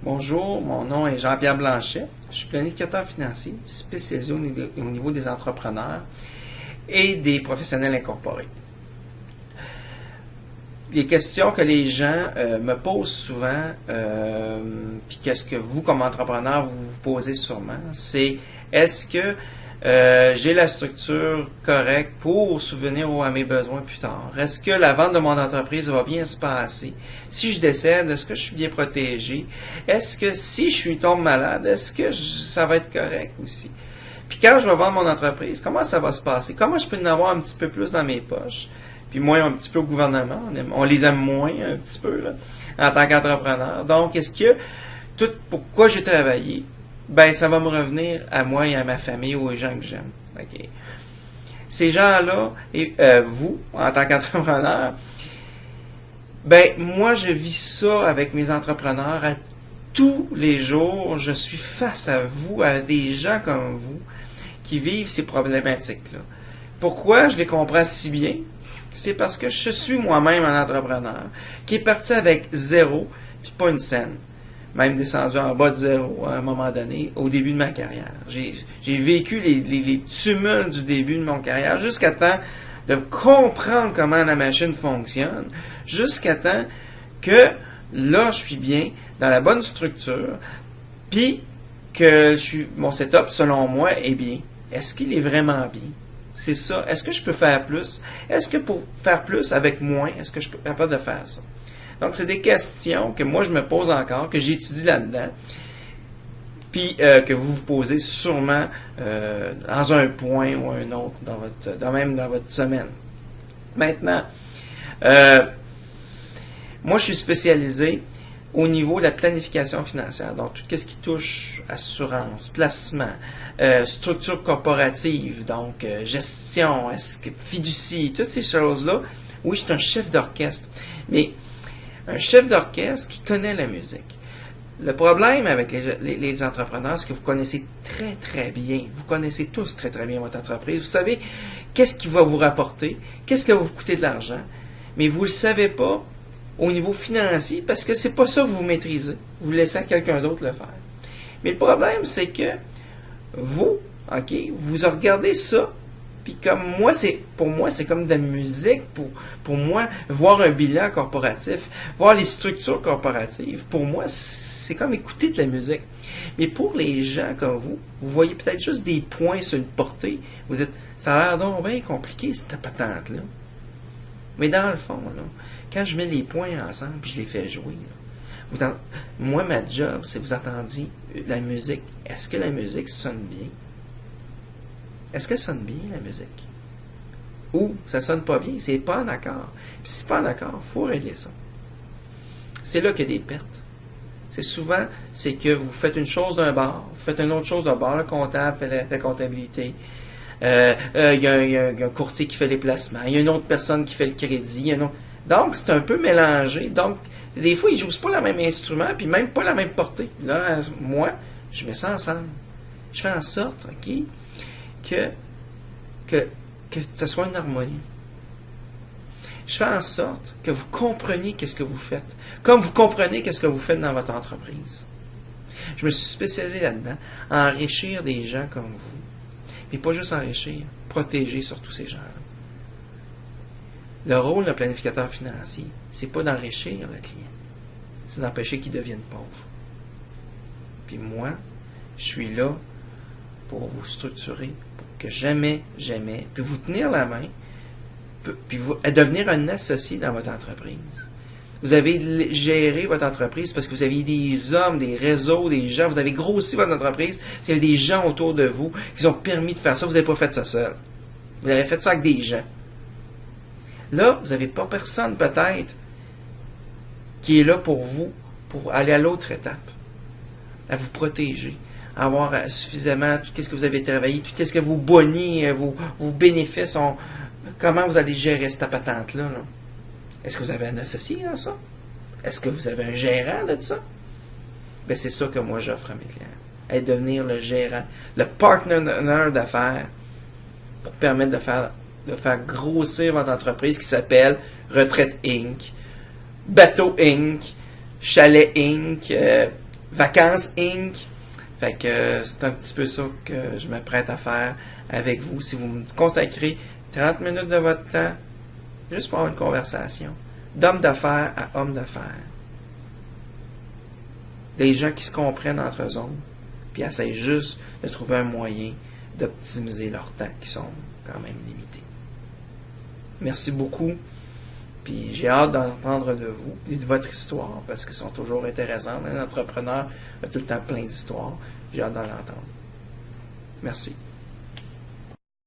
Bonjour, mon nom est Jean-Pierre Blanchet. Je suis planificateur financier spécialisé au niveau des entrepreneurs et des professionnels incorporés. Les questions que les gens me posent souvent, puis qu'est-ce que vous, comme entrepreneur, vous vous posez sûrement, c'est est-ce que j'ai la structure correcte pour subvenir à mes besoins plus tard? Est-ce que la vente de mon entreprise va bien se passer? Si je décède, est-ce que je suis bien protégé? Est-ce que si je tombe malade, est-ce que ça va être correct aussi? Puis quand je vais vendre mon entreprise, comment ça va se passer? Comment je peux en avoir un petit peu plus dans mes poches? Puis moins un petit peu au gouvernement. On les aime moins un petit peu là, en tant qu'entrepreneur. Donc, est-ce que tout pourquoi j'ai travaillé, ben ça va me revenir à moi et à ma famille ou aux gens que j'aime. Okay. Ces gens-là, et vous, en tant qu'entrepreneur, ben moi je vis ça avec mes entrepreneurs à tous les jours. Je suis face à vous, à des gens comme vous qui vivent ces problématiques-là. Pourquoi je les comprends si bien? C'est parce que je suis moi-même un entrepreneur qui est parti avec zéro, puis pas une scène. Même descendu en bas de zéro à un moment donné, au début de ma carrière. J'ai vécu les tumultes du début de mon carrière jusqu'à temps de comprendre comment la machine fonctionne, jusqu'à temps que là, je suis bien dans la bonne structure, puis que mon setup, selon moi, est bien. Est-ce qu'il est vraiment bien? C'est ça. Est-ce que je peux faire plus? Est-ce que pour faire plus avec moins, est-ce que je peux être capable de faire ça? Donc, c'est des questions que moi, je me pose encore, que j'étudie là-dedans, puis que vous vous posez sûrement dans un point ou un autre, même dans votre semaine. Maintenant, moi, je suis spécialisé au niveau de la planification financière. Donc, tout ce qui touche assurance, placement, structure corporative, donc gestion, fiducie, toutes ces choses-là. Oui, je suis un chef d'orchestre, mais un chef d'orchestre qui connaît la musique. Le problème avec les entrepreneurs, c'est que vous connaissez très, très bien, vous connaissez tous très, très bien votre entreprise. Vous savez qu'est-ce qui va vous rapporter, qu'est-ce qui va vous coûter de l'argent, mais vous ne le savez pas au niveau financier parce que c'est pas ça que vous maîtrisez. Vous laissez à quelqu'un d'autre le faire. Mais le problème, c'est que vous, OK, vous regardez ça, puis comme moi, pour moi, c'est comme de la musique. Pour moi, voir un bilan corporatif, voir les structures corporatives, pour moi, c'est comme écouter de la musique. Mais pour les gens comme vous voyez peut-être juste des points sur une portée. Vous dites, ça a l'air donc bien compliqué, cette patente-là. Mais dans le fond, là, quand je mets les points ensemble puis je les fais jouer, là, moi, ma job, c'est vous entendiez la musique. Est-ce que la musique sonne bien? Est-ce qu'elle sonne bien, la musique? Ou ça sonne pas bien, c'est pas en accord. Puis si c'est pas en accord, il faut régler ça. C'est là qu'il y a des pertes. C'est souvent, c'est que vous faites une chose d'un bord, vous faites une autre chose d'un bord, le comptable fait la comptabilité. Il y a un courtier qui fait les placements, il y a une autre personne qui fait le crédit. Donc, c'est un peu mélangé. Donc, des fois, ils ne jouent pas le même instrument, puis même pas la même portée. Là, moi, je mets ça ensemble. Je fais en sorte, OK, que ce soit une harmonie. Je fais en sorte que vous compreniez qu'est-ce que vous faites, comme vous comprenez qu'est-ce que vous faites dans votre entreprise. Je me suis spécialisé là-dedans, à enrichir des gens comme vous. Mais pas juste enrichir, protéger surtout ces gens-là. Le rôle d'un planificateur financier, c'est pas d'enrichir le client, c'est d'empêcher qu'il devienne pauvre. Puis moi, je suis là pour vous structurer, pour que jamais, puis vous tenir la main, puis devenir un associé dans votre entreprise. Vous avez géré votre entreprise parce que vous aviez des hommes, des réseaux, des gens, vous avez grossi votre entreprise, il y avait des gens autour de vous qui ont permis de faire ça, vous n'avez pas fait ça seul. Vous avez fait ça avec des gens. Là, vous n'avez pas personne peut-être qui est là pour vous, pour aller à l'autre étape, à vous protéger, à avoir suffisamment tout ce que vous avez travaillé, tout ce que vos bonnies, vos bénéfices, comment vous allez gérer cette patente-là. Là. Est-ce que vous avez un associé dans ça? Est-ce que vous avez un gérant de ça? Bien, c'est ça que moi j'offre à mes clients. À devenir le gérant, le partner d'affaires pour permettre de faire grossir votre entreprise qui s'appelle Retraite Inc., Bateau Inc., Chalet Inc., Vacances Inc. Fait que c'est un petit peu ça que je m'apprête à faire avec vous. Si vous me consacrez 30 minutes de votre temps, juste pour avoir une conversation, d'homme d'affaires à homme d'affaires. Des gens qui se comprennent entre eux autres, puis essayent juste de trouver un moyen d'optimiser leur temps, qui sont quand même limités. Merci beaucoup. Puis j'ai hâte d'entendre de vous et de votre histoire, parce qu'elles sont toujours intéressantes. Un entrepreneur a tout le temps plein d'histoires. J'ai hâte d'en entendre. Merci.